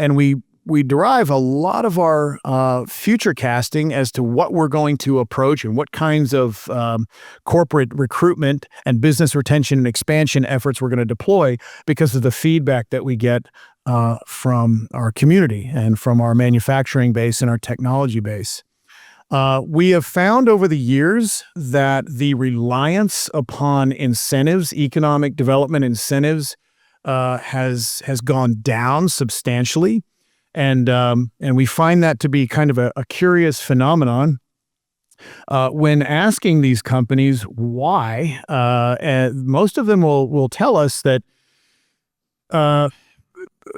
and we derive a lot of our future casting as to what we're going to approach and what kinds of corporate recruitment and business retention and expansion efforts we're going to deploy because of the feedback that we get from our community and from our manufacturing base and our technology base. We have found over the years that the reliance upon incentives, economic development incentives, has gone down substantially. And we find that to be kind of a curious phenomenon. When asking these companies why, and most of them will tell us that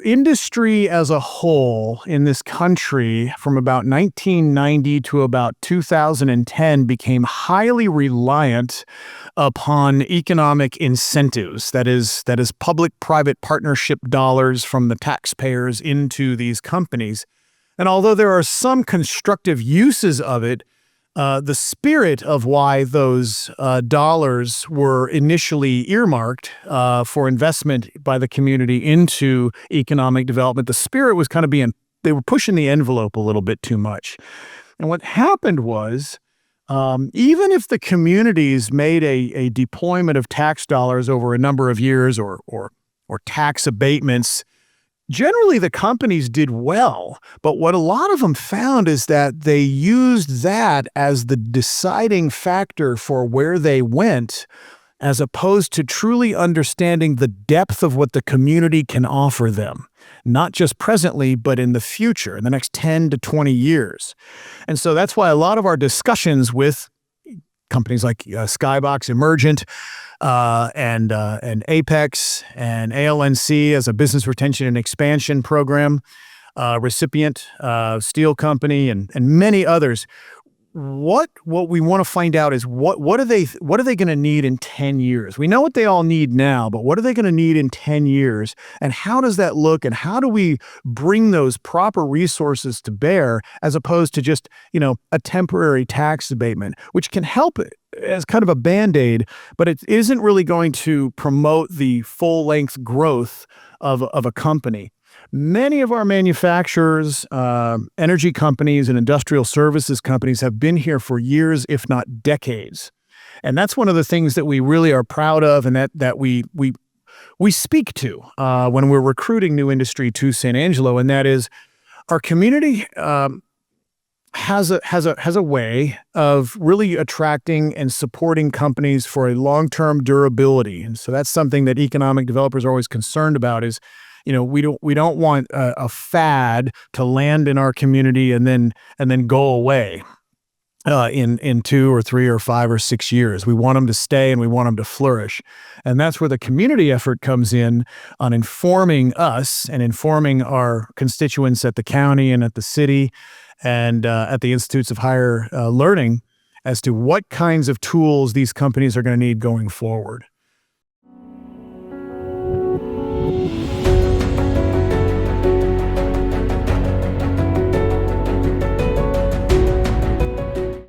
industry as a whole in this country from about 1990 to about 2010 became highly reliant upon economic incentives. That is public-private partnership dollars from the taxpayers into these companies. And although there are some constructive uses of it, the spirit of why those dollars were initially earmarked for investment by the community into economic development, the spirit was kind of they were pushing the envelope a little bit too much. And what happened was, even if the communities made a deployment of tax dollars over a number of years or tax abatements, generally, the companies did well, but what a lot of them found is that they used that as the deciding factor for where they went, as opposed to truly understanding the depth of what the community can offer them, not just presently, but in the future, in the next 10 to 20 years. And so that's why a lot of our discussions with companies like Skybox, Emergent, and Apex and ALNC as a business retention and expansion program, recipient, Steel Company, and many others. What we want to find out is what are they going to need in 10 years? We know what they all need now, but what are they going to need in 10 years? And how does that look? And how do we bring those proper resources to bear as opposed to just, a temporary tax abatement, which can help it as kind of a Band-Aid, but it isn't really going to promote the full-length growth of a company. Many of our manufacturers, energy companies, and industrial services companies have been here for years, if not decades. And that's one of the things that we really are proud of and that we speak to when we're recruiting new industry to San Angelo, and that is our community has a way of really attracting and supporting companies for a long-term durability. And so that's something that economic developers are always concerned about is, we don't want a fad to land in our community and then go away in 2 or 3 or 5 or 6 years. We want them to stay and we want them to flourish. And that's where the community effort comes in on informing us and informing our constituents at the county and at the city and at the Institutes of Higher Learning as to what kinds of tools these companies are going to need going forward.